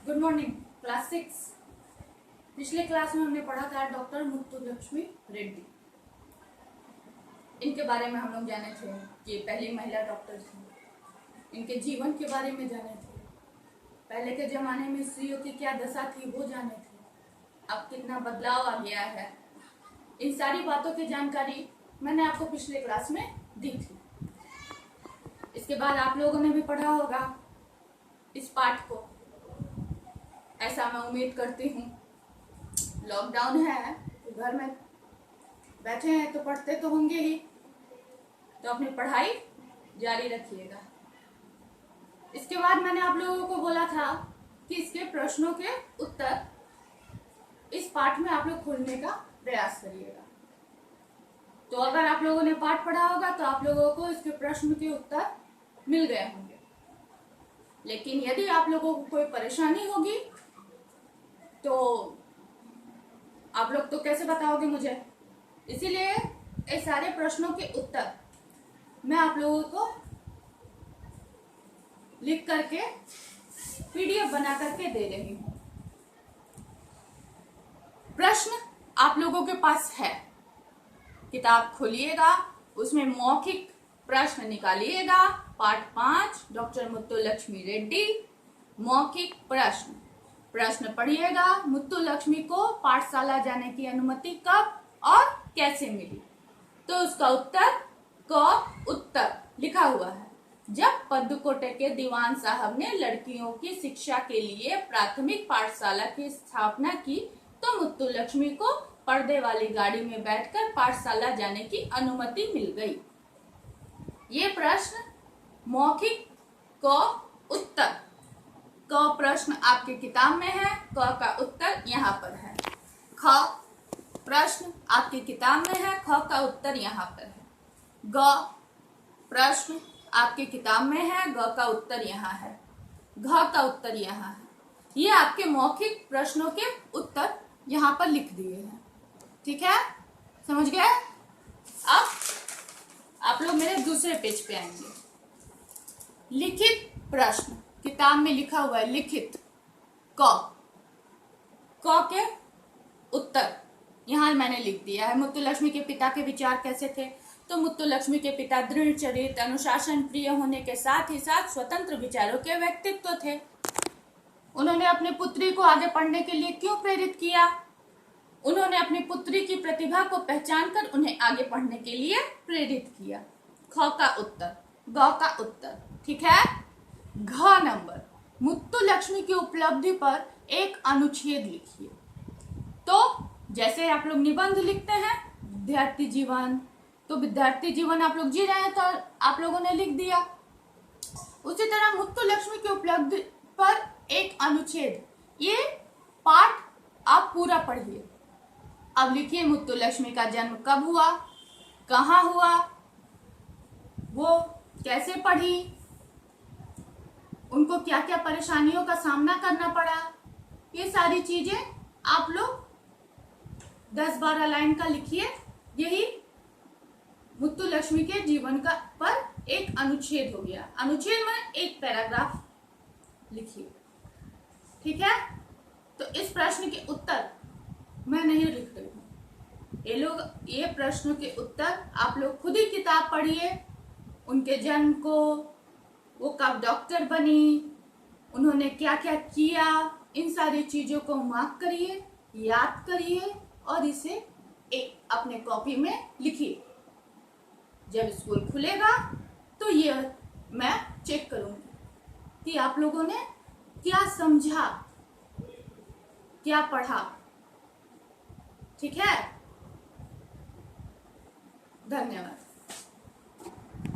Good morning class 6। पिछले class में हमने पढ़ा था डॉक्टर मुत्तुलक्ष्मी रेड्डी। इनके बारे में हम लोग जाने थे कि पहली महिला डॉक्टर थी। इनके जीवन के बारे में जाने थे, पहले के जमाने में स्त्रियों की क्या दशा थी वो जाने थे, अब कितना बदलाव आ गया है। इन सारी बातों की जानकारी मैंने आपको पिछले क्लास में दी थी। इसके बाद आप लोगों ने भी पढ़ा होगा इस पाठ को, ऐसा मैं उम्मीद करती हूँ। लॉकडाउन है तो घर में बैठे हैं तो पढ़ते तो होंगे ही, तो अपनी पढ़ाई जारी रखिएगा। इसके बाद मैंने आप लोगों को बोला था कि इसके प्रश्नों के उत्तर इस पाठ में आप लोग खोलने का प्रयास करिएगा। तो अगर आप लोगों ने पाठ पढ़ा होगा तो आप लोगों को इसके प्रश्न के उत्तर मिल गए होंगे। लेकिन यदि आप लोगों को कोई परेशानी होगी तो आप लोग तो कैसे बताओगे मुझे। इसीलिए ये सारे प्रश्नों के उत्तर मैं आप लोगों को लिख करके पीडीएफ बना करके दे रही हूँ। प्रश्न आप लोगों के पास है, किताब खोलिएगा, उसमें मौखिक प्रश्न निकालिएगा। पाठ 5 डॉक्टर मुत्तुलक्ष्मी रेड्डी, मौखिक प्रश्न। प्रश्न पढ़िएगा, मुत्तुलक्ष्मी को पाठशाला जाने की अनुमति कब और कैसे मिली। तो उसका उत्तर क उत्तर लिखा हुआ है। जब पद्दुकोटे के दीवान साहब ने लड़कियों की शिक्षा के लिए प्राथमिक पाठशाला की स्थापना की तो मुत्तुलक्ष्मी को पर्दे वाली गाड़ी में बैठकर पाठशाला जाने की अनुमति मिल गई। ये प्रश्न मौखिक क उत्तर। क प्रश्न आपके किताब में है, क का उत्तर यहाँ पर है। ख प्रश्न आपकी किताब में है, ख का उत्तर यहाँ पर है। ग प्रश्न आपके किताब में है, ग का उत्तर यहाँ है। घ का उत्तर यहाँ है। ये आपके मौखिक प्रश्नों के उत्तर यहाँ पर लिख दिए हैं। ठीक है, समझ गए। अब आप लोग मेरे दूसरे पेज पे आएंगे। लिखित प्रश्न किताब में लिखा हुआ है, लिखित क के उत्तर यहाँ मैंने लिख दिया है। मुत्तुलक्ष्मी के पिता के विचार कैसे थे। तो मुत्तुलक्ष्मी के पिता दृढ़ चरित्र, अनुशासन प्रिय होने के साथ ही साथ स्वतंत्र विचारों के व्यक्तित्व थे। उन्होंने अपनी पुत्री को आगे पढ़ने के लिए क्यों प्रेरित किया। उन्होंने अपनी पुत्री की प्रतिभा को पहचान कर उन्हें आगे पढ़ने के लिए प्रेरित किया। ख का उत्तर, ग का उत्तर। ठीक है। घ नंबर, मुत्तुलक्ष्मी की उपलब्धि पर एक अनुच्छेद लिखिए। तो जैसे आप लोग निबंध लिखते हैं विद्यार्थी जीवन, तो विद्यार्थी जीवन आप लोग जी रहे हैं तो आप लोगों ने लिख दिया। उसी तरह मुत्तुलक्ष्मी की उपलब्धि पर एक अनुच्छेद, ये पाठ आप पूरा पढ़िए। अब लिखिए मुत्तुलक्ष्मी का जन्म कब हुआ, कहाँ हुआ, वो कैसे पढ़ी, उनको क्या क्या परेशानियों का सामना करना पड़ा। ये सारी चीजें आप लोग 10-12 लाइन का लिखिए। यही मुत्तुलक्ष्मी के जीवन का पर एक अनुच्छेद हो गया। अनुच्छेद में एक पैराग्राफ लिखिए। ठीक है। तो इस प्रश्न के उत्तर मैं नहीं लिख रही हूँ, ये प्रश्नों के उत्तर आप लोग खुद ही किताब पढ़िए। उनके जन्म को, वो कब डॉक्टर बनी, उन्होंने क्या क्या किया, इन सारी चीजों को मार्क करिए, याद करिए और इसे एक अपने कॉपी में लिखिए। जब स्कूल खुलेगा तो ये मैं चेक करूंगी कि आप लोगों ने क्या समझा, क्या पढ़ा। ठीक है, धन्यवाद।